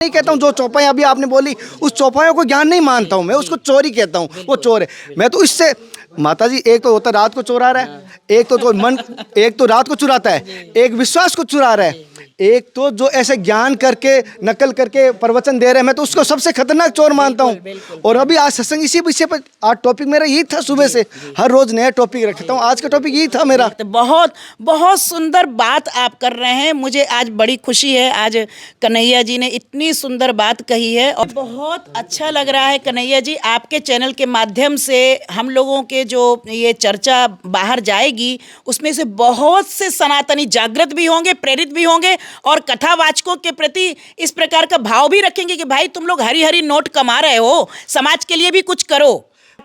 नहीं कहता हूँ जो चौपाई अभी आपने बोली उस चौपाइयों को ज्ञान नहीं मानता हूँ मैं, उसको चोरी कहता हूँ, वो चोर है। मैं तो इससे माता जी, एक तो होता रात को चुरा रहा है, एक तो मन, एक तो रात को चुराता है, एक विश्वास को चुरा रहा है, एक तो जो ऐसे ज्ञान करके नकल करके प्रवचन दे रहे हैं, मैं तो उसको सबसे खतरनाक चोर मानता हूँ। और अभी आज सत्संग इसी विषय पर, आज टॉपिक मेरा यही था, सुबह से हर रोज नया टॉपिक रखता हूँ, आज का टॉपिक यही था मेरा। तो बहुत बहुत सुंदर बात आप कर रहे हैं, मुझे आज बड़ी खुशी है। आज कन्हैया जी ने इतनी सुंदर बात कही है और बहुत अच्छा लग रहा है। कन्हैया जी, आपके चैनल के माध्यम से हम लोगों के जो ये चर्चा बाहर जाएगी, उसमें से बहुत से सनातनी जागृत भी होंगे, प्रेरित भी होंगे और कथावाचकों के प्रति इस प्रकार का भाव भी रखेंगे कि भाई तुम लोग हरी हरी नोट कमा रहे हो, समाज के लिए भी कुछ करो।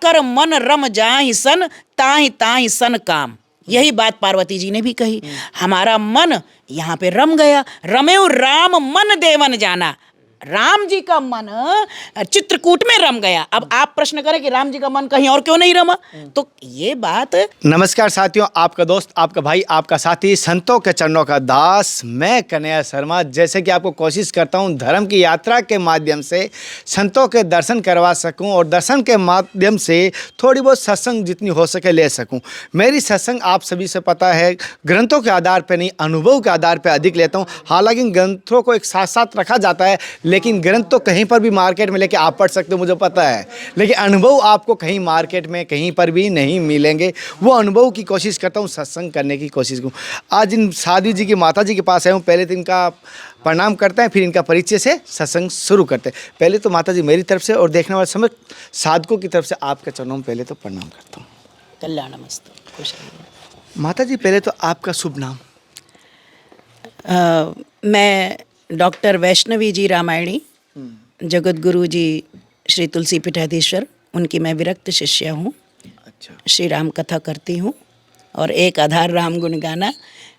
कर मन रम जाहि सन ताहि ताहि सन काम, यही बात पार्वती जी ने भी कही। हमारा मन यहाँ पे रम गया, रमेउ राम मन देवन जाना। राम जी का मन चित्रकूट में रम गया। अब आप प्रश्न करें कि राम जी का मन कहीं और क्यों नहीं रमा, तो ये बात। नमस्कार साथियों, आपका दोस्त, आपका भाई, आपका साथी, संतों के चरणों का दास, मैं कन्हैया शर्मा। जैसे कि आपको कोशिश करता हूं धर्म की यात्रा के माध्यम से संतों के दर्शन करवा सकूं और दर्शन के माध्यम से थोड़ी बहुत सत्संग जितनी हो सके ले सकूं। मेरी सत्संग आप सभी से पता है ग्रंथों के आधार पर नहीं, अनुभव के आधार पर अधिक लेता हूँ। हालांकि ग्रंथों को एक साथ साथ रखा जाता है, लेकिन ग्रंथ तो कहीं पर भी मार्केट में लेके आप पढ़ सकते हो, मुझे पता है, लेकिन अनुभव आपको कहीं मार्केट में कहीं पर भी नहीं मिलेंगे। वो अनुभव की कोशिश करता हूँ, सत्संग करने की कोशिश करूँ। आज इन साधु जी की माता जी के पास आया हूँ। पहले तो इनका प्रणाम करते हैं, फिर इनका परिचय से सत्संग शुरू करते हैं। पहले तो माता जी मेरी तरफ से और देखने वाले समस्त साधकों की तरफ से आपके चरणों में पहले तो प्रणाम करता हूँ। कल्याणमस्तु, खुश रहिए। माता जी, पहले तो आपका शुभ नाम। मैं डॉक्टर वैष्णवी जी रामायणी, जगत गुरु जी श्री तुलसी पीठाधीश्वर, उनकी मैं विरक्त शिष्या हूँ। अच्छा। श्री राम कथा करती हूँ और एक आधार राम गुण गाना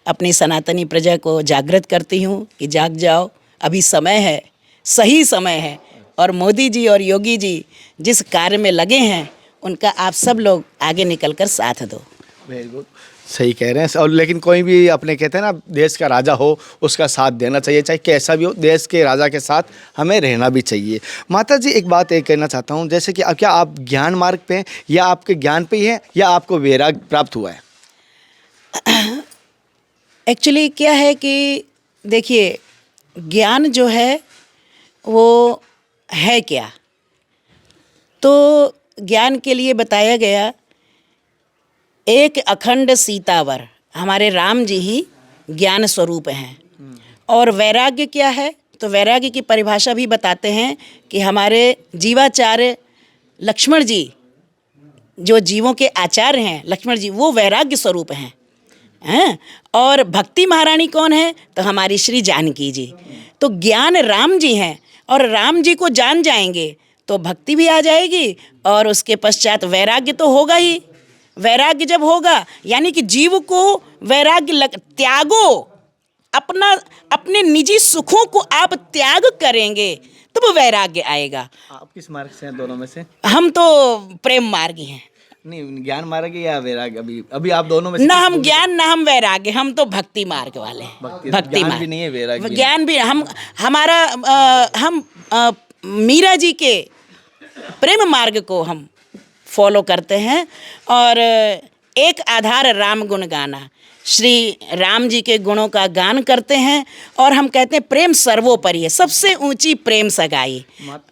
अपनी सनातनी प्रजा को जागृत करती हूँ कि जाग जाओ, अभी समय है, सही समय है। और मोदी जी और योगी जी जिस कार्य में लगे हैं, उनका आप सब लोग आगे निकल कर साथ दो। वेरी गुड, सही कह रहे हैं। और लेकिन कोई भी अपने कहते हैं ना, देश का राजा हो उसका साथ देना चाहिए, चाहे कैसा भी हो, देश के राजा के साथ हमें रहना भी चाहिए। माता जी, एक बात एक कहना चाहता हूँ, जैसे कि अब क्या आप ज्ञान मार्ग पे हैं या आपके ज्ञान पे ही हैं या आपको वैराग्य प्राप्त हुआ है? एक्चुअली क्या है कि देखिए, ज्ञान जो है वो है क्या, तो ज्ञान के लिए बताया गया एक अखंड सीतावर, हमारे राम जी ही ज्ञान स्वरूप हैं। और वैराग्य क्या है, तो वैराग्य की परिभाषा भी बताते हैं कि हमारे जीवाचार्य लक्ष्मण जी, जो जीवों के आचार्य हैं लक्ष्मण जी, वो वैराग्य स्वरूप हैं। और भक्ति महारानी कौन है, तो हमारी श्री जानकी जी। तो ज्ञान राम जी हैं और राम जी को जान जाएंगे तो भक्ति भी आ जाएगी और उसके पश्चात वैराग्य तो होगा ही। वैराग्य जब होगा यानी कि जीव को वैराग्य त्यागो, अपने निजी सुखों को आप त्याग करेंगे तब तो वैराग्य आएगा। आप किस मार्ग से हैं दोनों में से? हम तो प्रेम मार्गी हैं। नहीं, ज्ञान मार्ग या वैराग्य? अभी आप दोनों में से ना हम ज्ञान ना हम वैराग्य, हम तो भक्ति मार्ग वाले हैं। भक्ति ज्ञान मार्ग भी नहीं है, वैराग्य ज्ञान भी हम मीरा जी के प्रेम मार्ग को हम फॉलो करते हैं। और एक आधार राम गुण गाना, श्री राम जी के गुणों का गान करते हैं। और हम कहते हैं प्रेम सर्वोपरि है, सबसे ऊंची प्रेम सगाई।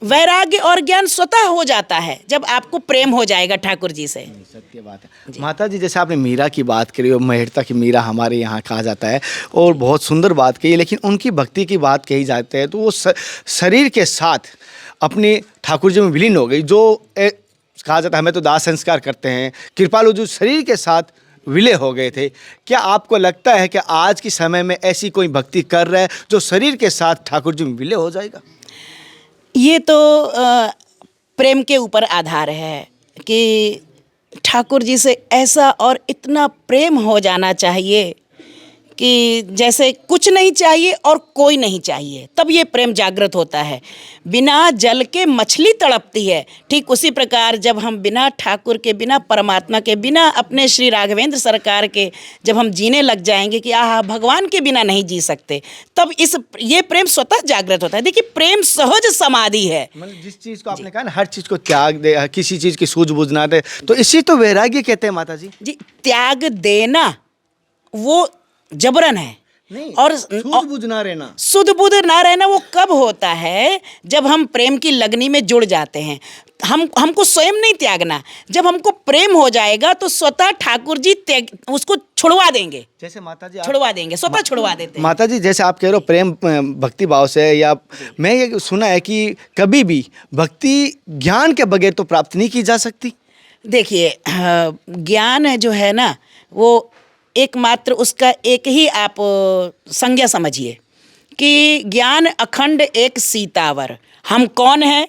वैराग्य और ज्ञान स्वतः हो जाता है जब आपको प्रेम हो जाएगा ठाकुर जी से। सत्य बात है माता जी। जैसे आपने मीरा की बात करी और मेहरता की मीरा हमारे यहाँ कहा जाता है और बहुत सुंदर बात कही, लेकिन उनकी भक्ति की बात कही जाती है तो वो शरीर के साथ अपने ठाकुर जी में विलीन हो गई। जो कहा जाता है हमें तो दाह संस्कार करते हैं, कृपालु जो शरीर के साथ विलय हो गए थे। क्या आपको लगता है कि आज के समय में ऐसी कोई भक्ति कर रहा है जो शरीर के साथ ठाकुर जी में विलय हो जाएगा? ये तो प्रेम के ऊपर आधार है कि ठाकुर जी से ऐसा और इतना प्रेम हो जाना चाहिए कि जैसे कुछ नहीं चाहिए और कोई नहीं चाहिए, तब ये प्रेम जागृत होता है। बिना जल के मछली तड़पती है, ठीक उसी प्रकार जब हम बिना ठाकुर के, बिना परमात्मा के, बिना अपने श्री राघवेंद्र सरकार के जब हम जीने लग जाएंगे कि आह भगवान के बिना नहीं जी सकते, तब ये प्रेम स्वतः जागृत होता है। देखिए प्रेम सहज समाधि है। मतलब जिस चीज को आपने कहा ना, हर चीज को त्याग दे, किसी चीज की सूझबूझ ना दे, तो इसी तो वैराग्य कहते हैं माता जी। जी, त्याग देना वो जबरन है। नहीं, और सूझबूझ ना रहना, सुध बुध ना रहना वो कब होता है? जब हम प्रेम की लगनी में जुड़ जाते हैं। हमको स्वयं नहीं त्यागना, जब हमको प्रेम हो जाएगा तो स्वतः ठाकुर जी उसको छुड़वा देंगे। जैसे माता जी छुड़वा देंगे, स्वतः छुड़वा देते हैं। माता जी जैसे आप कह रहे हो प्रेम भक्ति भाव से, या मैं ये सुना है कि कभी भी भक्ति ज्ञान के बगैर तो प्राप्त नहीं की जा सकती। देखिए ज्ञान जो है ना, वो एकमात्र उसका एक ही आप संज्ञा समझिए कि ज्ञान अखंड एक सीतावर। हम कौन हैं,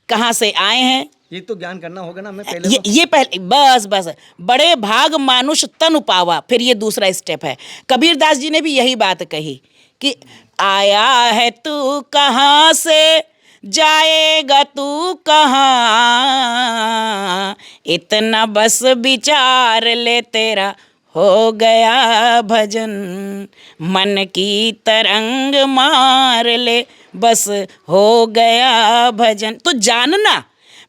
कहाँ से आए हैं, ये तो ज्ञान करना होगा ना। मैं पहले ये पहले बस बड़े भाग मानुष तन पावा, फिर ये दूसरा स्टेप है। कबीरदास जी ने भी यही बात कही कि आया है तू कहाँ से, जाएगा तू कहाँ, इतना बस विचार ले तेरा हो गया भजन, मन की तरंग मार ले बस हो गया भजन। तो जानना,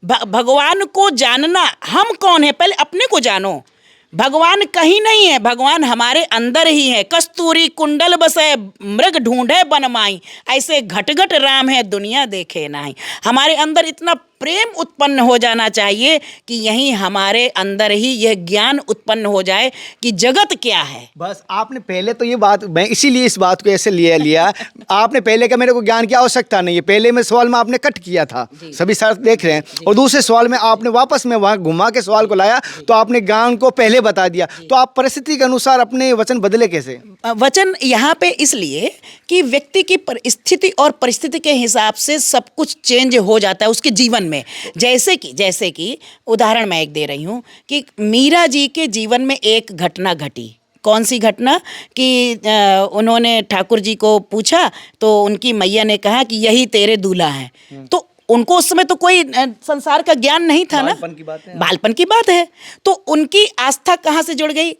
भगवान को जानना, हम कौन है पहले अपने को जानो। भगवान कहीं नहीं है, भगवान हमारे अंदर ही है। कस्तूरी कुंडल बसे मृग ढूंढे बनमाई, ऐसे घट राम है दुनिया देखे नहीं। हमारे अंदर इतना प्रेम उत्पन्न हो जाना चाहिए कि यहीं हमारे अंदर ही यह ज्ञान उत्पन्न हो जाए कि जगत क्या है। बस आपने पहले तो ये बात, मैं इसीलिए इस बात को ऐसे लिया आपने पहले का मेरे को ज्ञान की आवश्यकता नहीं है, पहले में सवाल में आपने कट किया था, सभी साथ देख रहे हैं, और दूसरे सवाल में आपने वापस में वहाँ घुमा के सवाल को लाया, तो आपने ज्ञान को पहले बता दिया। तो आप परिस्थिति के अनुसार अपने वचन बदले कैसे? वचन यहाँ पे इसलिए कि व्यक्ति की स्थिति और परिस्थिति के हिसाब से सब कुछ चेंज हो जाता है उसके जीवन में। जैसे कि उदाहरण मैं एक दे रही हूँ कि मीरा जी के जीवन में एक घटना घटी। कौन सी घटना? कि उन्होंने ठाकुर जी को पूछा तो उनकी मैया ने कहा कि यही तेरे दूल्हा हैं। तो उनको उस समय तो कोई संसार का ज्ञान नहीं था ना, बालपन की बात है। तो उनकी आस्था कहाँ से जुड़ गई?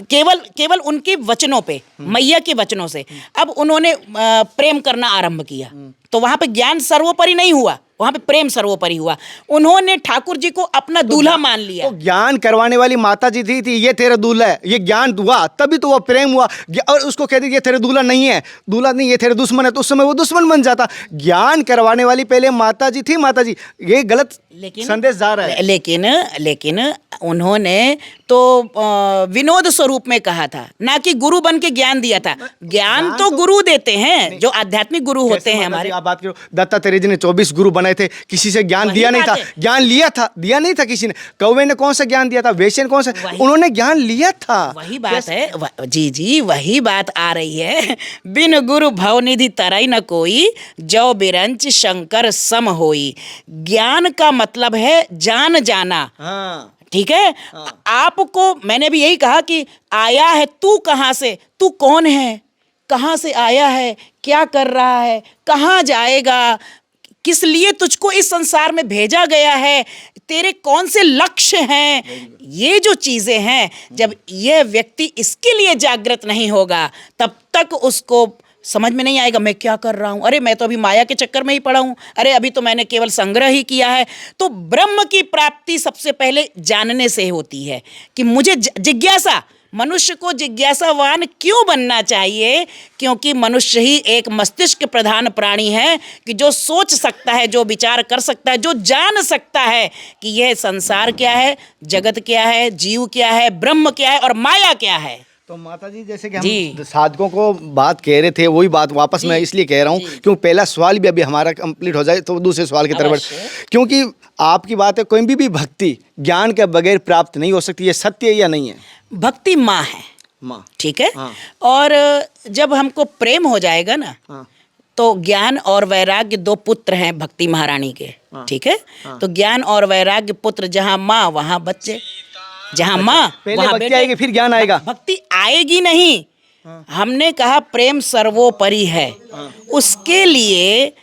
केवल उनके वचनों पे, मैया के वचनों से। अब उन्होंने प्रेम करना आरंभ किया, तो वहां पे ज्ञान सर्वोपरि नहीं हुआ, वहां पे प्रेम सर्वोपरि हुआ। उन्होंने ठाकुर जी को अपना दूल्हा मान लिया। तो ज्ञान करवाने वाली माता जी थी ये तेरा दूल्हा है, ये ज्ञान हुआ तभी तो वो प्रेम हुआ। और उसको कहते ये तेरे दूल्हा नहीं है, दूल्हा नहीं, ये तेरे दुश्मन है, तो उस समय वो दुश्मन बन जाता। ज्ञान करवाने वाली पहले माता जी थी। माता जी ये गलत संदेश जा रहा है। लेकिन उन्होंने तो विनोद स्वरूप में कहा था, ना कि गुरु बन के ज्ञान दिया था। ज्ञान तो गुरु देते हैं, जो आध्यात्मिक गुरु होते हैं हमारे। आप बात करो, दत्तात्रेय जी ने 24 गुरु बनाए थे, किसी से ज्ञान दिया नहीं था। ज्ञान दिया नहीं था किसी ने। कौवे ने कौन सा ज्ञान दिया था? वैश्य ने कौन सा? उन्होंने ज्ञान लिया था। वही बात है जी, वही बात आ रही है। बिन गुरु भवनिधि तरई न कोई, जो बिरंच शंकर सम होई। ज्ञान का मतलब है जान जाना। हाँ, ठीक है। आपको मैंने भी यही कहा कि आया है तू कहाँ से, तू कौन है, कहाँ से आया है, क्या कर रहा है, कहाँ जाएगा, किस लिए तुझको इस संसार में भेजा गया है, तेरे कौन से लक्ष्य हैं। ये जो चीजें हैं, जब यह व्यक्ति इसके लिए जागृत नहीं होगा तब तक उसको समझ में नहीं आएगा मैं क्या कर रहा हूँ। अरे मैं तो अभी माया के चक्कर में ही पड़ा हूँ, अरे अभी तो मैंने केवल संग्रह ही किया है। तो ब्रह्म की प्राप्ति सबसे पहले जानने से होती है कि मुझे जिज्ञासा, मनुष्य को जिज्ञासावान क्यों बनना चाहिए? क्योंकि मनुष्य ही एक मस्तिष्क प्रधान प्राणी है कि जो सोच सकता है, जो विचार कर सकता है, जो जान सकता है कि यह संसार क्या है, जगत क्या है, जीव क्या है, ब्रह्म क्या है और माया क्या है। तो माता जी जैसे कि हम साधकों को बात कह रहे थे, वही बात वापस मैं इसलिए कह रहा हूँ क्योंकि पहला सवाल भी अभी हमारा कंप्लीट हो जाए तो दूसरे सवाल की तरफ, क्योंकि आपकी बात है कोई भी भक्ति ज्ञान के बगैर प्राप्त नहीं हो सकती। ये सत्य है या नहीं है? भक्ति माँ है, माँ, ठीक है। हाँ। और जब हमको प्रेम हो जाएगा ना, हाँ। तो ज्ञान और वैराग्य दो पुत्र हैं भक्ति महारानी के, हाँ। ठीक है। हाँ। तो ज्ञान और वैराग्य पुत्र, जहाँ माँ वहाँ बच्चे, जहाँ माँ पहले भक्ति आएगी फिर ज्ञान आएगा। भक्ति आएगी नहीं, हमने कहा प्रेम सर्वोपरि है। उसके लिए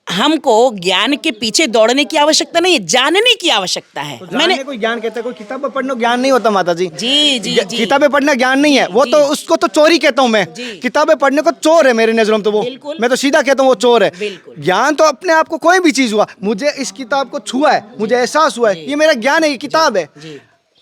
हमको ज्ञान के पीछे दौड़ने की आवश्यकता नहीं है, जानने की आवश्यकता है। मैंने कोई ज्ञान कहता है, कोई किताबें पढ़ना ज्ञान नहीं होता माता जी। जी जी जी, किताबें पढ़ना ज्ञान नहीं है, वो तो उसको तो चोरी कहता हूँ मैं। किताबें पढ़ने को चोर है मेरी नजरों में, तो वो मैं तो सीधा कहता हूँ वो चोर है। ज्ञान तो अपने आप को कोई भी चीज हुआ, मुझे इस किताब को छुआ है, मुझे एहसास हुआ है, ये मेरा ज्ञान है, ये किताब है।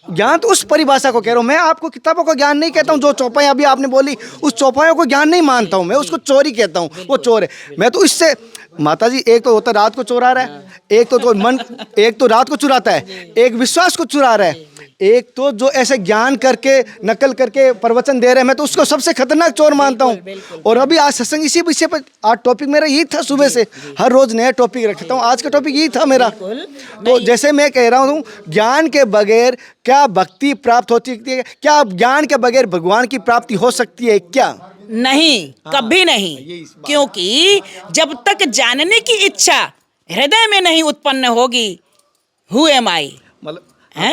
ज्ञान तो उस परिभाषा को कह रहा हूँ मैं, आपको किताबों को ज्ञान नहीं कहता हूँ। जो चौपाइयाँ अभी आपने बोली, उस चौपाइयों को ज्ञान नहीं मानता हूँ मैं, उसको चोरी कहता हूँ, वो चोर है। मैं तो इससे माता जी, एक तो होता रात को चोरा रहा है, एक तो मन, एक तो रात को चुराता है, एक विश्वास को चुरा रहा है, एक तो जो ऐसे ज्ञान करके नकल करके प्रवचन दे रहे हैं, मैं तो उसको सबसे खतरनाक चोर मानता हूँ। और अभी आज सत्संग इसी विषय पर, आज टॉपिक मेरा यही था, सुबह से हर रोज नया टॉपिक रखता हूँ, आज का टॉपिक यही था मेरा। तो जैसे मैं कह रहा हूँ, ज्ञान के बगैर क्या भक्ति प्राप्त हो सकती है? क्या ज्ञान के बगैर भगवान की प्राप्ति हो सकती है क्या? नहीं, कभी नहीं। क्योंकि जब तक जानने की इच्छा हृदय में नहीं उत्पन्न होगी, हु एम आई? मतलब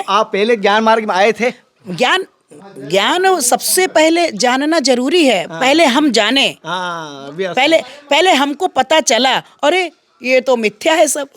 आप पहले ज्ञान मार्ग में आए थे? ज्ञान सबसे पहले जानना जरूरी है। पहले हम जाने, पहले हमको पता चला, अरे ये तो मिथ्या है सब।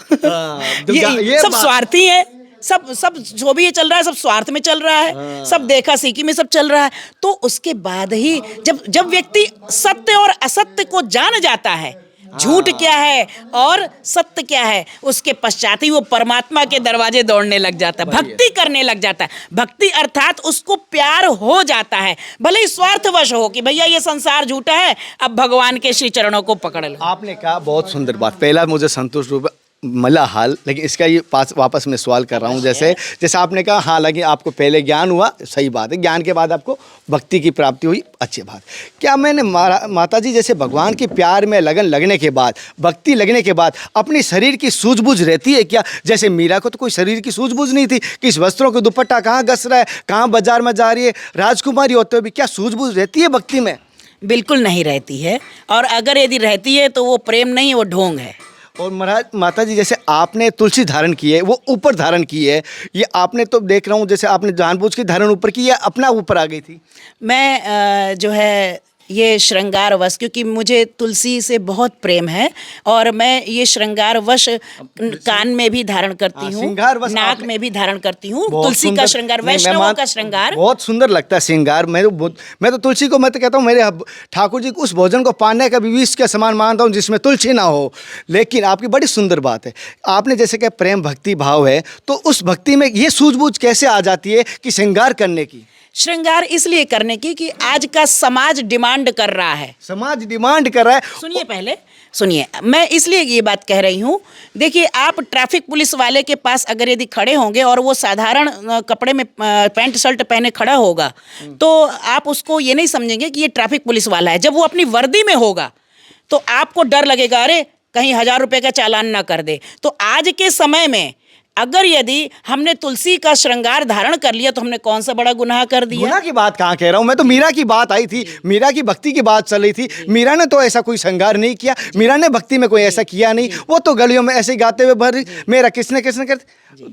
ये सब स्वार्थी है, सब जो भी ये चल रहा है सब स्वार्थ में चल रहा है, सब देखा सीखी में सब चल रहा है। तो उसके बाद ही जब व्यक्ति सत्य और असत्य को जान जाता है, झूठ क्या है और सत्य क्या है, उसके पश्चात ही वो परमात्मा के दरवाजे दौड़ने लग जाता है, भक्ति करने लग जाता है। भक्ति अर्थात उसको प्यार हो जाता है, भले ही स्वार्थवश हो कि भैया ये संसार झूठा है, अब भगवान के श्री चरणों को पकड़ लो। आपने कहा बहुत सुंदर बात, पहला मुझे संतुष्ट रूप मला हाल, लेकिन इसका ये वापस मैं सवाल कर रहा हूँ। जैसे आपने कहा, हाँ लगे आपको पहले ज्ञान हुआ, सही बात है, ज्ञान के बाद आपको भक्ति की प्राप्ति हुई, अच्छी बात। क्या मैंने माता जी, जैसे भगवान के प्यार में लगन लगने के बाद, भक्ति लगने के बाद अपनी शरीर की सूझबूझ रहती है क्या? जैसे मीरा को तो कोई शरीर की सूझबूझ नहीं थी, किस वस्त्रों के दुपट्टा कहाँ घस रहा है, कहाँ बाजार में जा रही है, राजकुमारी होते हुए भी क्या सूझबूझ रहती है भक्ति में? बिल्कुल नहीं रहती है, और अगर यदि रहती है तो वो प्रेम नहीं, वो ढोंग है। और महाराज माता जी, जैसे आपने तुलसी धारण की है, वो ऊपर धारण की है, ये आपने तो देख रहा हूँ जैसे आपने जानबूझ के धारण ऊपर की, या अपना ऊपर आ गई थी? मैं जो है ये श्रृंगार वश, क्योंकि मुझे तुलसी से बहुत प्रेम है, और मैं ये श्रृंगार वश कान में भी धारण करती हूँ, नाक में भी धारण करती हूँ। तुलसी का श्रृंगार, वैष्णवों का श्रृंगार बहुत सुंदर लगता है श्रृंगार। मैं तो तुलसी को, मैं तो कहता हूँ मेरे ठाकुर जी उस भोजन को पाने का भी विष के समान मानता हूँ जिसमें तुलसी ना हो। लेकिन आपकी बड़ी सुंदर बात है, आपने जैसे कि प्रेम भक्ति भाव है, तो उस भक्ति में ये सूझबूझ कैसे आ जाती है कि श्रृंगार करने की? श्रृंगार इसलिए करने की कि आज का समाज डिमांड कर रहा है। समाज डिमांड कर रहा है। सुनिए, पहले सुनिए, मैं इसलिए ये बात कह रही हूँ। देखिए, आप ट्रैफिक पुलिस वाले के पास अगर यदि खड़े होंगे और वो साधारण कपड़े में पैंट शर्ट पहने खड़ा होगा, तो आप उसको ये नहीं समझेंगे कि ये ट्रैफिक पुलिस वाला है। जब वो अपनी वर्दी में होगा तो आपको डर लगेगा, अरे कहीं 1000 रुपये का चालान ना कर दे। तो आज के समय में अगर यदि हमने तुलसी का श्रृंगार धारण कर लिया तो हमने कौन सा बड़ा गुनाह कर दिया? गुनाह की बात कहाँ कह रहा हूँ मैं, तो मीरा की बात आई थी, मीरा की भक्ति की बात चल रही थी। मीरा ने तो ऐसा कोई श्रृंगार नहीं किया, मीरा ने भक्ति में कोई ऐसा किया नहीं, वो तो गलियों में ऐसे गाते हुए भर मेरा किसने कर,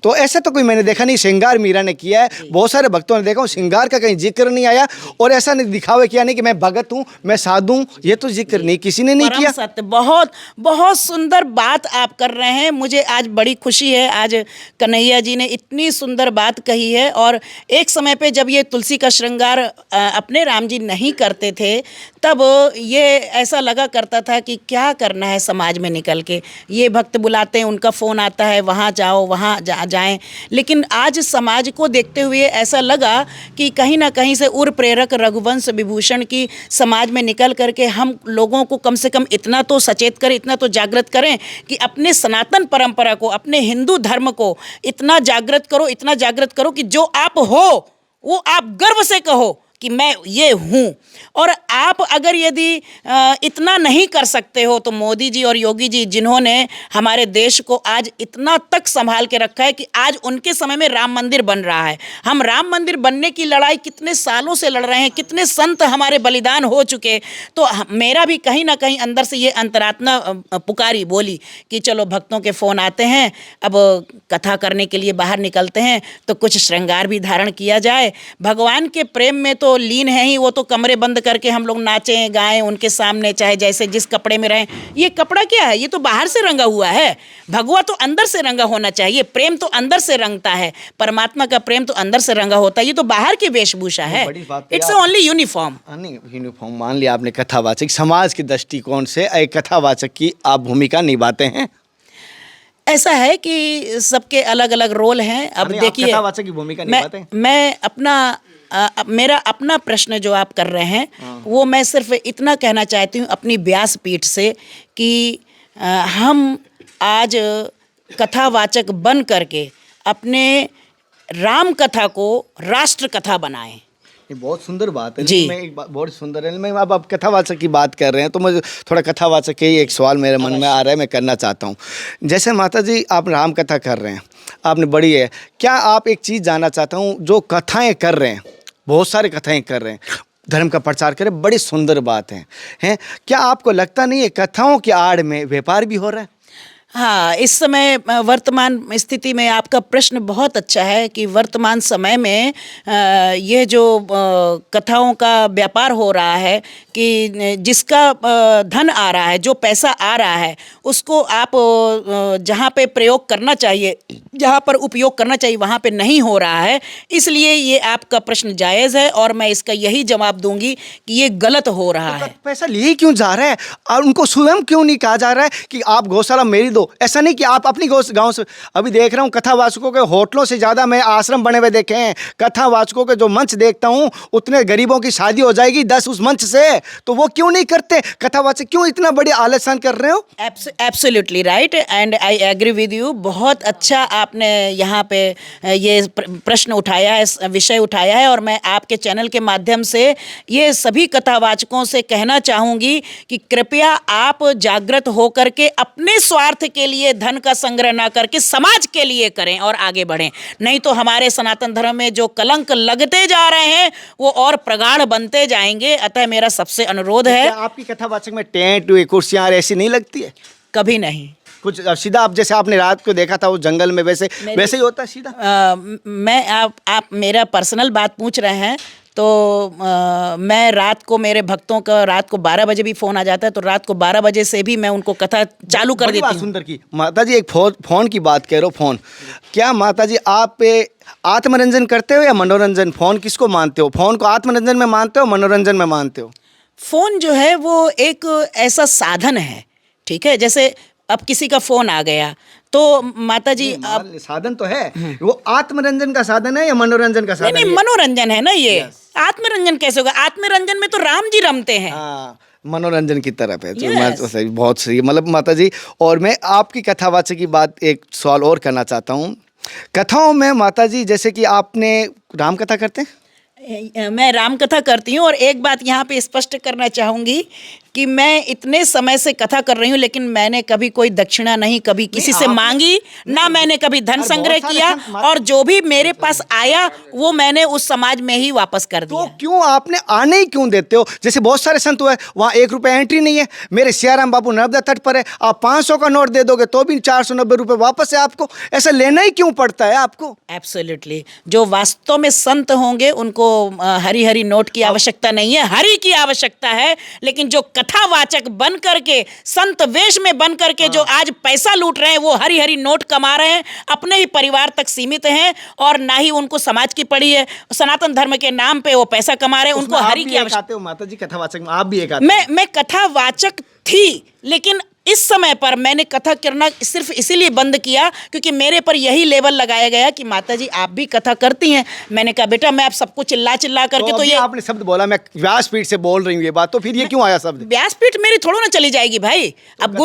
तो ऐसा तो कोई मैंने देखा नहीं श्रृंगार मीरा ने किया है। बहुत सारे भक्तों ने देखा हूँ, श्रृंगार का कहीं जिक्र नहीं आया, और ऐसा नहीं दिखावे किया नहीं कि मैं भगत हूँ, मैं साधु हूँ, ये तो जिक्र नहीं, किसी ने नहीं किया। सत्य, बहुत बहुत सुंदर बात आप कर रहे हैं। मुझे आज बड़ी खुशी है, आज कन्हैया जी ने इतनी सुंदर बात कही है। और एक समय पे जब ये तुलसी का श्रृंगार अपने राम जी नहीं करते थे, तब ये ऐसा लगा करता था कि क्या करना है समाज में निकल के, ये भक्त बुलाते हैं, उनका फ़ोन आता है, वहाँ जाओ, वहाँ जाएं। लेकिन आज समाज को देखते हुए ऐसा लगा कि कहीं ना कहीं से उर प्रेरक रघुवंश विभूषण की समाज में निकल करके हम लोगों को कम से कम इतना तो सचेत करें, इतना तो जागृत करें कि अपने सनातन परंपरा को, अपने हिंदू धर्म को इतना जागृत करो, इतना जागृत करो कि जो आप हो वो आप गर्व से कहो कि मैं ये हूँ। और आप अगर यदि इतना नहीं कर सकते हो तो मोदी जी और योगी जी, जिन्होंने हमारे देश को आज इतना तक संभाल के रखा है कि आज उनके समय में राम मंदिर बन रहा है। हम राम मंदिर बनने की लड़ाई कितने सालों से लड़ रहे हैं, कितने संत हमारे बलिदान हो चुके। तो मेरा भी कहीं ना कहीं अंदर से ये अंतरात्मा पुकारी, बोली कि चलो भक्तों के फ़ोन आते हैं, अब कथा करने के लिए बाहर निकलते हैं तो कुछ श्रृंगार भी धारण किया जाए। भगवान के प्रेम में तो तो लीन है ही, वो तो कमरे बंद करके हम लोग नाचें गाएं उनके सामने, चाहे जैसे जिस कपड़े में रहें। ये कपड़ा क्या है? ये तो बाहर से रंगा हुआ है। भगवा तो अंदर से रंगा होना चाहिए, प्रेम तो अंदर से रंगता है, परमात्मा का प्रेम तो अंदर से रंगा होता है। ये तो बाहर की वेशभूषा है, बड़ी बात है इट्स आप। Only uniform. नहीं, यूनिफॉर्म मान लिया आपने। कथावाचक समाज के दृष्टिकोण से एक कथावाचक की आप भूमिका निभाते हैं। ऐसा है कि सबके अलग अलग रोल हैं। अब नहीं, आप देखिए, कथावाचक की भूमिका निभाते हैं। मैं अपना मेरा अपना प्रश्न जो आप कर रहे हैं वो मैं सिर्फ इतना कहना चाहती हूँ अपनी व्यासपीठ से कि हम आज कथावाचक बन करके अपने राम कथा को राष्ट्र कथा बनाएं। ये बहुत सुंदर बात है जी। मैं एक बात बहुत सुंदर है। मैं अब आप कथावाचक की बात कर रहे हैं तो मुझे थोड़ा कथावाचक के ही एक सवाल मेरे मन में आ रहा है, मैं करना चाहता हूँ। जैसे माता जी आप राम कथा कर रहे हैं, आपने बड़ी है, क्या आप एक चीज़ जानना चाहता हूँ, जो कथाएँ कर रहे हैं, बहुत सारी कथाएँ कर रहे हैं, धर्म का प्रचार करें, बड़ी सुंदर बात है, क्या आपको लगता नहीं है कथाओं की आड़ में व्यापार भी हो रहा है? हाँ, इस समय वर्तमान स्थिति में आपका प्रश्न बहुत अच्छा है कि वर्तमान समय में ये जो कथाओं का व्यापार हो रहा है कि जिसका धन आ रहा है, जो पैसा आ रहा है, उसको आप जहाँ पे प्रयोग करना चाहिए, जहाँ पर उपयोग करना चाहिए, वहाँ पे नहीं हो रहा है। इसलिए ये आपका प्रश्न जायज़ है और मैं इसका यही जवाब दूंगी कि ये गलत हो रहा है। पैसा लिए क्यों जा रहा है और उनको स्वयं क्यों नहीं कहा जा रहा है कि आप गौशाला मेरी दो? ऐसा नहीं कि आप अपनी गांव से। अभी देख रहा हूँ कथावाचकों के होटलों से ज़्यादा मैं आश्रम बने हुए देखे हैं। कथावाचकों के जो मंच देखता हूँ, उतने गरीबों की शादी हो जाएगी 10 उस मंच से। तो वो क्यों नहीं करते? कथावाचक क्यों इतना बड़ी आलसान कर रहे हो? Absolutely right and I agree with you. बहुत अच्छा आपने यहाँ पे ये प्रश्न उठाया है, विषय उठाया है, और मैं आपके चैनल के माध्यम से ये सभी कथावाचकों से कहना चाहूँगी कि कृपया आप जागृत होकर के अपने स्वार्थ के लिए धन का संग्रह ना करके समाज के लिए करें और आगे बढ़ें। नहीं तो हमारे सनातन धर्म में जो कलंक लगते जा रहे हैं वो और प्रगाढ़ बनते जाएंगे। अतः मेरा सबसे अनुरोध है। क्या आपकी कथावाचक में टेंट कुर्सियाँ ऐसी नहीं लगती है? कभी नहीं। कुछ सीधा आप जैसे आपने रात को देखा था उस जंगल में, वैसे ही होता है सीधा? मैं आप मेरा पर्सनल बात पूछ रहे हैं तो मैं रात को, मेरे भक्तों का रात को 12 बजे भी फ़ोन आ जाता है तो रात को 12 बजे से भी मैं उनको कथा चालू कर देती हूँ। सुंदर की माता जी, एक फ़ोन की बात कह रहे हो। फ़ोन क्या माता जी आप आत्मरंजन करते हो या मनोरंजन? फ़ोन किसको मानते हो? फ़ोन को आत्मरंजन में मानते हो, मनोरंजन में मानते हो? फ़ोन जो है वो एक ऐसा साधन है, ठीक है। जैसे अब किसी का फ़ोन आ गया तो माता जी अब साधन तो है, वो आत्मरंजन का साधन है या मनोरंजन का साधन? नहीं, मनोरंजन है ना ये। आत्मरंजन कैसे होगा? आत्मरंजन में तो राम जी रमते हैं। हाँ, मनोरंजन की तरफ है। तो Yes. सही, बहुत सही। मतलब माता जी, और मैं आपकी कथावाचक की बात एक सवाल और करना चाहता हूँ। कथाओं में माता जी जैसे कि आपने राम कथा करते हैं? मैं राम कथा करती हूँ और एक बात यहाँ पे स्पष्ट करना चाहूँगी कि मैं इतने समय से कथा कर रही हूँ लेकिन मैंने कभी कोई दक्षिणा नहीं कभी किसी से मांगी, ना मैंने कभी धन संग्रह किया, और जो भी मेरे पास आया वो मैंने उस समाज में ही वापस कर दिया। तो क्यों आपने आने ही क्यों देते हो? जैसे बहुत सारे संत हुए, वहाँ 1 रुपये एंट्री नहीं है। मेरे सियाराम बाबू नर्मदा तट पर है, आप 500 का नोट दे दोगे तो भी 490 रुपये वापस है आपको। ऐसा लेना ही क्यों पड़ता है आपको? एब्सोल्युटली। जो वास्तव में संत होंगे उनको हरी हरी नोट की आवश्यकता नहीं है, हरी की आवश्यकता है। लेकिन जो कथावाचक बन करके, संत वेश में बन करके जो आज पैसा लूट रहे हैं, वो हरी हरी नोट कमा रहे हैं, अपने ही परिवार तक सीमित हैं और ना ही उनको समाज की पड़ी है। सनातन धर्म के नाम पे वो पैसा कमा रहे हैं, उनको हरी की आवश्यकता। माता जी कथावाचक में आप भी एक आते हो। मैं कथावाचक थी, लेकिन इस समय पर मैंने कथा करना सिर्फ इसीलिए बंद किया क्योंकि मेरे पर यही लेवल लगाया गया कि माताजी आप भी कथा करती हैं। मैंने कहा बेटा मैं आप सबको चिल्ला करके तो ये आपने शब्द बोला, मैं व्यासपीठ से बोल रही हूँ ये बात, तो फिर ये क्यों आया शब्द? व्यासपीठ मेरी थोड़ा ना चली जाएगी भाई। अब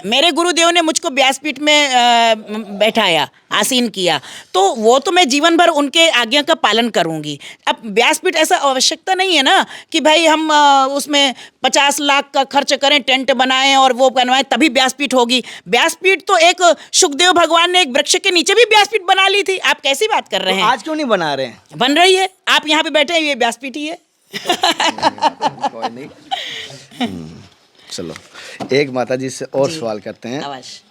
मेरे गुरुदेव ने मुझको व्यासपीठ में बैठाया, आसीन किया, तो वो तो मैं जीवन भर उनके आज्ञा का पालन करूंगी। अब व्यासपीठ ऐसा आवश्यकता नहीं है ना कि भाई हम उसमें 50 लाख का खर्च करें, टेंट बनाएं और वो बनवाएं तभी व्यासपीठ होगी। व्यासपीठ तो एक सुखदेव भगवान ने एक वृक्ष के नीचे भी व्यासपीठ बना ली थी। आप कैसी बात कर रहे हैं? आज क्यों नहीं बना रहे हैं? बन रही है। आप यहाँ पे बैठे हैं, ये व्यासपीठ ही है। कोई नहीं। चलो एक माता जी से और सवाल करते हैं। अवश्य।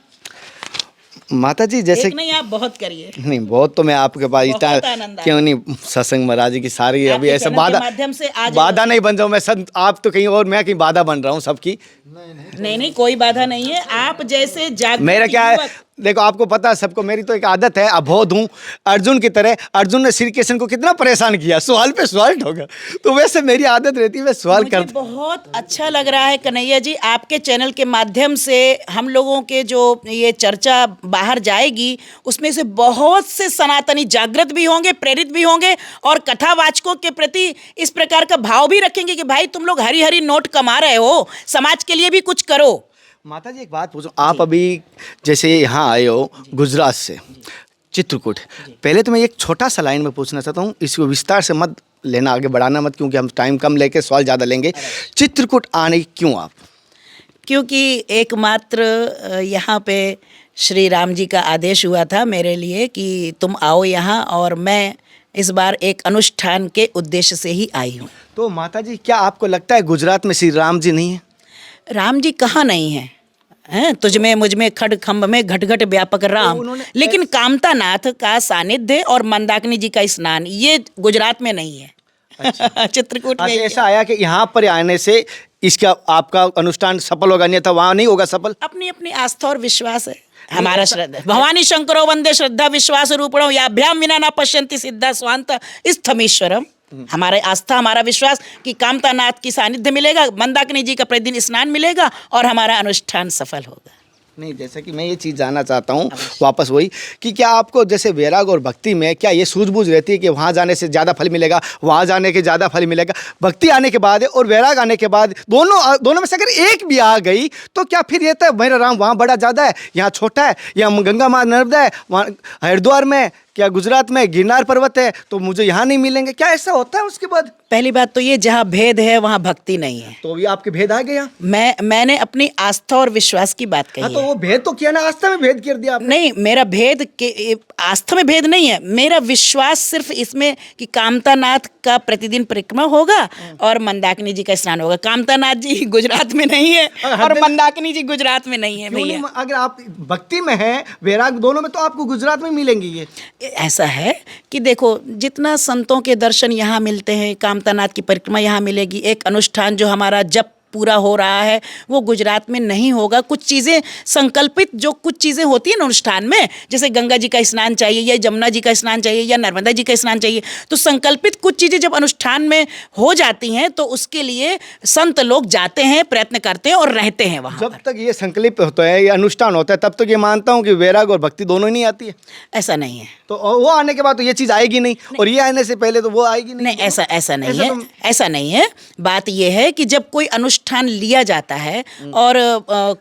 माता जी जैसे एक नहीं, आप बहुत करिए। नहीं, बहुत तो मैं आपके पास बहुत इतना आनंद आया। क्यों नहीं, सत्संग महाराज जी की सारी अभी आपके ऐसा चैनल के बाधा माध्यम से आज बाधा नहीं बन जाऊँ मैं संत, आप तो कहीं और, मैं कहीं बाधा बन रहा हूँ सबकी। नहीं नहीं, कोई बाधा नहीं है। आप जैसे जागरूक मेरा क्या है, युवक- देखो आपको पता है सबको, मेरी तो एक आदत है, अबोध हूँ अर्जुन की तरह। अर्जुन ने श्री कृष्ण को कितना परेशान किया, सवाल पे सवाल ठोका, तो वैसे मेरी आदत रहती है मैं सवाल मुझे कर। बहुत अच्छा लग रहा है कन्हैया जी, आपके चैनल के माध्यम से हम लोगों के जो ये चर्चा बाहर जाएगी उसमें से बहुत से सनातनी जागृत भी होंगे, प्रेरित भी होंगे और कथावाचकों के प्रति इस प्रकार का भाव भी रखेंगे कि भाई तुम लोग हरी हरी नोट कमा रहे हो, समाज के लिए भी कुछ करो। माता जी एक बात पूछूं, आप अभी जैसे यहाँ आए हो गुजरात से, चित्रकूट, पहले तो मैं एक छोटा सा लाइन में पूछना चाहता हूँ, इसको विस्तार से मत लेना, आगे बढ़ाना मत, क्योंकि हम टाइम कम लेके सवाल ज़्यादा लेंगे। चित्रकूट आने क्यों आप? क्योंकि एकमात्र यहाँ पे श्री राम जी का आदेश हुआ था मेरे लिए कि तुम आओ यहाँ, और मैं इस बार एक अनुष्ठान के उद्देश्य से ही आई हूँ। तो माता जी क्या आपको लगता है गुजरात में श्री राम जी नहीं है? राम जी कहाँ नहीं है, हैं? तुझ में मुझ में खड़ खम्भ में घट घट व्यापक राम, उन्होंने- लेकिन कामता नाथ का सानिध्य और मंदाकिनी जी का स्नान ये गुजरात में नहीं है। चित्रकूट में अच्छा, ही है। ऐसा आया कि यहाँ पर आने से इसका आपका अनुष्ठान सफल होगा, नहीं था वहाँ नहीं होगा सफल? अपनी अपनी आस्था और विश्वास है हमारा। श्रद्धा भवानी शंकरो वंदे श्रद्धा विश्वास रूपणो याभ्याम विना न पश्यन्ति सिद्धा स्वांत स्थमीश्वरम। हमारे आस्था, हमारा विश्वास कि कामता नाथ की सानिध्य मिलेगा, मंदाकिनी जी का प्रतिदिन स्नान मिलेगा और हमारा अनुष्ठान सफल होगा। नहीं, जैसे कि मैं ये चीज़ जानना चाहता हूँ वापस वही कि क्या आपको जैसे वैराग और भक्ति में क्या ये सूझबूझ रहती है कि वहाँ जाने से ज़्यादा फल मिलेगा, वहाँ जाने के ज़्यादा फल मिलेगा? भक्ति आने के बाद और वैराग आने के बाद दोनों में से अगर एक भी आ गई तो क्या फिर ये तो मेरा राम वहाँ बड़ा ज़्यादा है, यहाँ छोटा है, यहाँ गंगा माँ नर्मदा है, वहाँ हरिद्वार में क्या गुजरात में गिरनार पर्वत है तो मुझे यहाँ नहीं मिलेंगे, क्या ऐसा होता है? उसके बाद पहली बात तो ये, जहाँ भेद है वहाँ भक्ति नहीं है। तो भी आपके भेद आ गया। मैंने अपनी आस्था और विश्वास की बात कही हाँ, तो है। वो भेद तो किया ना, आस्था में भेद कर दिया आपने। नहीं, मेरा भेद के आस्था में भेद नहीं है, मेरा विश्वास सिर्फ इसमें कि कामतानाथ का प्रतिदिन परिक्रमा होगा और मंदाकिनी जी का स्नान होगा। कामतानाथ जी गुजरात में नहीं है और मंदाकिनी जी गुजरात में नहीं है क्यों भैया। नहीं? अगर आप भक्ति में हैं, वैराग दोनों में, तो आपको गुजरात में मिलेंगे ये। ऐसा है कि देखो, जितना संतों के दर्शन यहाँ मिलते हैं, कामतानाथ की परिक्रमा यहाँ मिलेगी, एक अनुष्ठान जो हमारा जप पूरा हो रहा है वो गुजरात में नहीं होगा। कुछ चीज़ें संकल्पित, जो कुछ चीज़ें होती हैं ना अनुष्ठान में, जैसे गंगा जी का स्नान चाहिए या जमुना जी का स्नान चाहिए या नर्मदा जी का स्नान चाहिए, तो संकल्पित कुछ चीज़ें जब अनुष्ठान में हो जाती हैं तो उसके लिए संत लोग जाते हैं, प्रयत्न करते हैं और रहते हैं वहाँ। जब तक ये संकल्प होता है, ये अनुष्ठान होता है, तब तक ये मानता हूँ कि वैराग और भक्ति दोनों ही नहीं आती है। ऐसा नहीं है। तो वो आने के बाद तो ये चीज़ आएगी नहीं, और ये आने से पहले तो वो आएगी नहीं। नहीं, ऐसा नहीं ऐसा है, ऐसा नहीं है। बात यह है कि जब कोई अनुष्ठान लिया जाता है और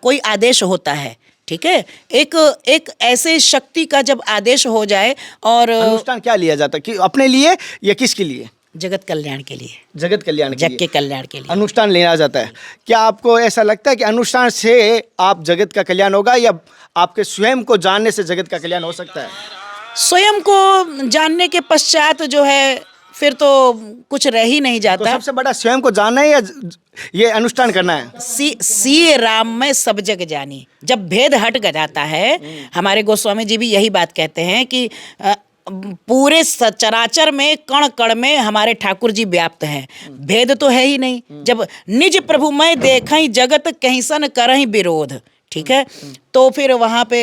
कोई आदेश होता है, ठीक है, एक ऐसे शक्ति का जब आदेश हो जाए, और अनुष्ठान क्या लिया जाता है कि अपने लिए या किसके लिए? जगत कल्याण के लिए, जगत कल्याण के जग लिए के कल्याण के लिए अनुष्ठान लेना जाता है। क्या आपको ऐसा लगता है कि अनुष्ठान से आप जगत का कल्याण होगा, या आपके स्वयं को जानने से जगत का कल्याण हो सकता है? स्वयं को जानने के पश्चात जो है फिर तो कुछ रह ही नहीं तो जाता। सबसे बड़ा स्वयं को जानना है या ये अनुष्ठान करना है? सी राम में सब जग जानी। जब भेद हट जाता है, हमारे गोस्वामी जी भी यही बात कहते हैं कि पूरे चराचर में कण कण में हमारे ठाकुर जी व्याप्त हैं, भेद तो है ही नहीं। जब निज प्रभु मैं देखई जगत कहीं सन करहीं विरोध, ठीक है, तो फिर वहाँ पे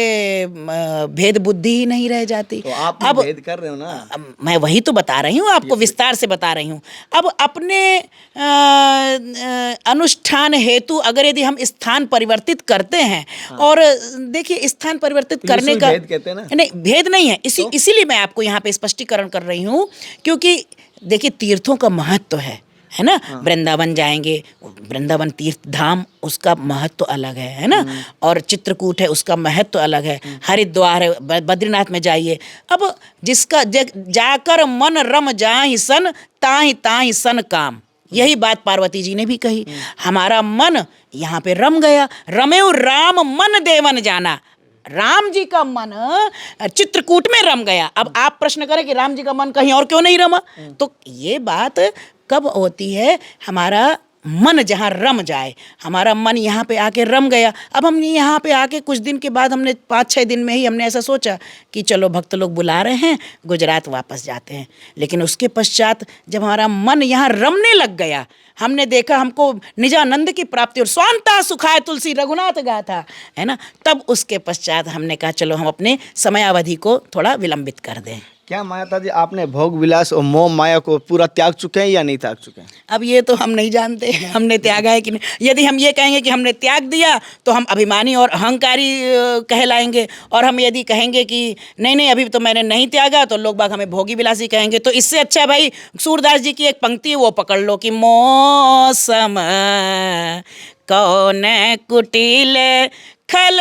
भेद बुद्धि ही नहीं रह जाती। तो आप अब भेद कर रहे हो ना। मैं वही तो बता रही हूँ आपको, विस्तार से बता रही हूँ। अब अपने अनुष्ठान हेतु अगर यदि हम स्थान परिवर्तित करते हैं, और देखिए स्थान परिवर्तित करने का भेद कहते हैं ना। नहीं, भेद नहीं है। इसीलिए मैं आपको यहाँ पे स्पष्टीकरण कर रही हूँ, क्योंकि देखिए तीर्थों का महत्व है ना। वृंदावन जाएंगे, वृंदावन तीर्थ धाम, उसका महत्व अलग है ना। और चित्रकूट है, उसका महत्व अलग है। हरिद्वार है, बद्रीनाथ में जाइए। अब जिसका जाकर मन रम जाहि सन ताहि ताहि सन काम, यही बात पार्वती जी ने भी कही। हमारा मन यहाँ पे रम गया। रमेउ राम मन देवन जाना, राम जी का मन चित्रकूट में रम गया। अब आप प्रश्न करें कि राम जी का मन कहीं और क्यों नहीं रमा, तो ये बात कब होती है, हमारा मन जहाँ रम जाए, हमारा मन यहाँ पे आके रम गया। अब हमने यहाँ पे आके कुछ दिन के बाद हमने 5-6 दिन में ही हमने ऐसा सोचा कि चलो भक्त लोग बुला रहे हैं, गुजरात वापस जाते हैं। लेकिन उसके पश्चात जब हमारा मन यहाँ रमने लग गया, हमने देखा हमको निजानंद की प्राप्ति और स्वांता सुखाय तुलसी रघुनाथ गाथा, है ना, तब उसके पश्चात हमने कहा चलो हम अपने समयावधि को थोड़ा विलंबित कर दें। क्या माता जी आपने भोग विलास और मोह माया को पूरा त्याग चुके हैं या नहीं त्याग चुके हैं? अब ये तो हम नहीं जानते हमने त्यागा है कि नहीं। यदि हम ये कहेंगे कि हमने त्याग दिया तो हम अभिमानी और अहंकारी कहलाएंगे, और हम यदि कहेंगे कि नहीं नहीं अभी तो मैंने नहीं त्यागा तो लोग बाग हमें भोगी विलासी कहेंगे। तो इससे अच्छा भाई सूरदास जी की एक पंक्ति है वो पकड़ लो कि मौसम कौन कुटिल खल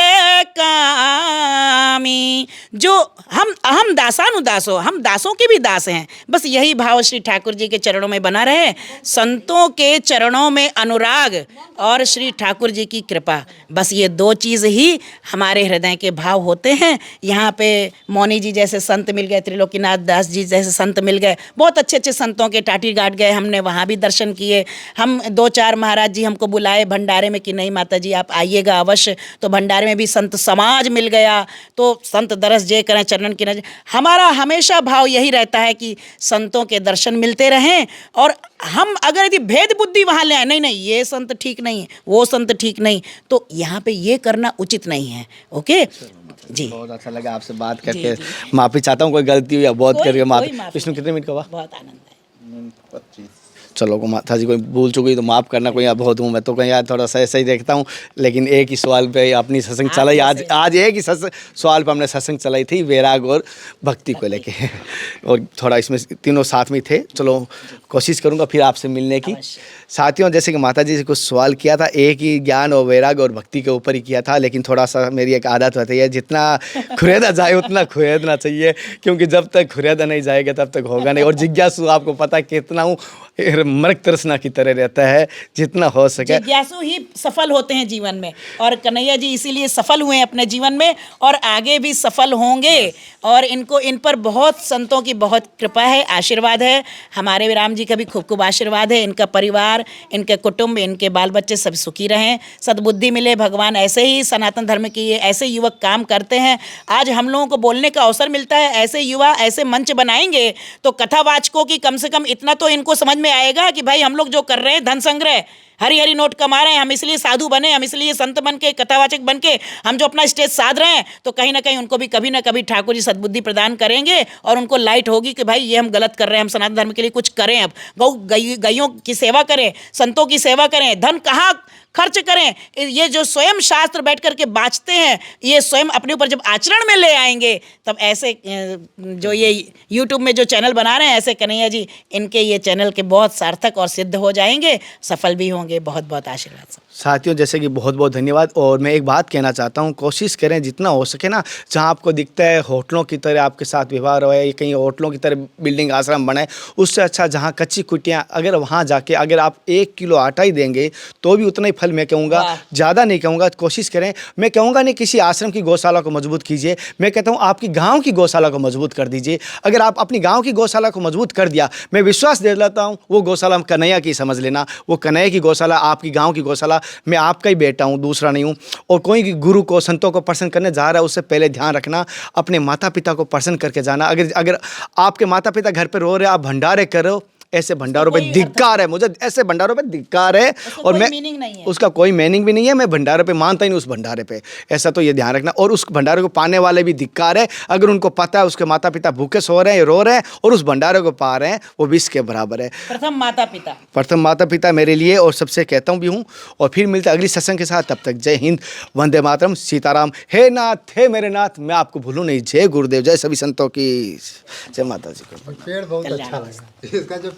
कामी, जो हम दासानुदासो, हम दासों के भी दास हैं। बस यही भाव श्री ठाकुर जी के चरणों में बना रहे, संतों के चरणों में अनुराग और श्री ठाकुर जी की कृपा, बस ये 2 चीज़ ही हमारे हृदय के भाव होते हैं। यहाँ पे मौनी जी जैसे संत मिल गए, त्रिलोकीनाथ दास जी जैसे संत मिल गए, बहुत अच्छे अच्छे संतों के टाटी घाट गए, हमने वहाँ भी दर्शन किए। हम 2-4 महाराज जी हमको बुलाए भंडारे में कि नहीं माता जी आप आइएगा अवश्य, तो भंडारे में भी संत समाज मिल गया। तो संत दरस जे करें चरणन की नजर, हमारा हमेशा भाव यही रहता है कि संतों के दर्शन मिलते रहें। और हम अगर यदि भेद बुद्धि वहाँ ले आए, नहीं नहीं ये संत ठीक नहीं है, वो संत ठीक नहीं, तो यहाँ पे ये करना उचित नहीं है। ओके जी, बहुत अच्छा लगा आपसे बात करके। माफ़ी चाहता हूँ कोई गलती हुई या बहुत करके माफ़ी। विष्णु कितने मिनट का हुआ? बहुत आनंद है। 25। चलो को माता जी कोई भूल चुकी तो माफ़ करना, कोई यहाँ बहुत हूँ मैं तो कहीं यार थोड़ा सा ऐसा ही देखता हूँ। लेकिन एक ही सवाल पे अपनी सत्संग चलाई, आज एक ही सवाल पे हमने सत्संग चलाई थी, वैराग और भक्ति को लेके और थोड़ा इसमें तीनों साथ में थे। चलो कोशिश करूँगा फिर आपसे मिलने की। साथियों जैसे कि माता जी से कुछ सवाल किया था, एक ही ज्ञान और वैराग और भक्ति के ऊपर ही किया था, लेकिन थोड़ा सा मेरी एक आदत होती है जितना खुरेदा जाए उतना खुरेदना चाहिए, क्योंकि जब तक खुरेदा नहीं जाएगा तब तक होगा नहीं। और जिज्ञासु आपको पता है कितना हूँ, मृग तृष्णा की तरह रहता है, जितना हो सके जिज्ञासु ही सफल होते हैं जीवन में। और कन्हैया जी इसीलिए सफल हुए हैं अपने जीवन में और आगे भी सफल होंगे। और इनको इन पर बहुत संतों की बहुत कृपा है, आशीर्वाद है। हमारे राम जी का भी खूब खूब आशीर्वाद है। इनका परिवार, इनके कुटुंब, इनके बाल बच्चे सब सुखी रहें, सद्बुद्धि मिले। भगवान ऐसे ही सनातन धर्म की ऐसे युवक काम करते हैं। आज हम लोगों को बोलने का अवसर मिलता है, ऐसे युवा ऐसे मंच बनाएंगे तो कथावाचकों की कम से कम इतना तो इनको समझ में आएगा कि भाई हम लोग जो कर रहे हैं धन संग्रह, हरी हरी नोट कमा रहे हैं, हम इसलिए साधु बने, हम इसलिए संत बन के कथावाचक बन के हम जो अपना स्टेज साध रहे हैं, तो कहीं ना कहीं उनको भी कभी ना कभी ठाकुर जी सद्बुद्धि प्रदान करेंगे और उनको लाइट होगी कि भाई ये हम गलत कर रहे हैं, हम सनातन धर्म के लिए कुछ करें। अब गैयों की सेवा करें, संतों की सेवा करें, धन कहाँ खर्च करें। ये जो स्वयं शास्त्र बैठ करके बाँचते हैं, ये स्वयं अपने ऊपर जब आचरण में ले आएंगे, तब ऐसे जो ये यूट्यूब में जो चैनल बना रहे हैं ऐसे कन्हैया जी, इनके ये चैनल के बहुत सार्थक और सिद्ध हो जाएंगे, सफल भी होंगे। बहुत बहुत आशीर्वाद साथियों, जैसे कि बहुत बहुत धन्यवाद। और मैं एक बात कहना चाहता हूँ, कोशिश करें जितना हो सके ना, जहाँ आपको दिखता है होटलों की तरह आपके साथ व्यवहार हो, कहीं होटलों की तरह बिल्डिंग आश्रम बनाए, उससे अच्छा जहाँ कच्ची कुटियाँ, अगर वहाँ जाके अगर आप 1 किलो आटा ही देंगे तो भी उतना ही फल, मैं कहूँगा ज़्यादा नहीं कहूँगा। कोशिश करें, मैं कहूँगा नहीं किसी आश्रम की गौशाला को मजबूत कीजिए, मैं कहता हूँ आपकी गाँव की गौशाला को मजबूत कर दीजिए। अगर आप अपनी गाँव की गौशाला को मजबूत कर दिया, मैं विश्वास दे लेता हूँ वो गौशाला कन्हैया की समझ लेना, वो कन्हैया की गौशाला, आपकी गाँव की गौशाला, मैं आपका ही बेटा हूँ, दूसरा नहीं हूँ। और कोई गुरु को, संतों को प्रसन्न करने जा रहा है, उससे पहले ध्यान रखना अपने माता पिता को प्रसन्न करके जाना। अगर आपके माता पिता घर पे रो रहे, आप भंडारे कर रहे हो, ऐसे भंडारों पे धिक्कार है, मुझे ऐसे भंडारों पे धिक्कार है। और मैं उसका कोई मीनिंग भी नहीं है, मैं भंडारे पे मानता ही नहीं उस भंडारे पे, ऐसा तो ये ध्यान रखना। और उस भंडारे को पाने वाले भी धिक्कार है, अगर उनको पता है उसके माता पिता भूखे सो रहे हैं, रो रहे हैं और उस भंडारे को पा रहे हैं, वो विष के बराबर है। प्रथम माता पिता मेरे लिए, और सबसे कहता हूँ भी हूँ। और फिर मिलते अगली सत्संग के साथ, तब तक जय हिंद, वंदे मातरम, सीताराम। हे नाथ, हे मेरे नाथ, मैं आपको भूलूं नहीं। जय गुरुदेव, जय सभी संतों की, जय माता जी को। पेड़ बहुत अच्छा लगा इसका जो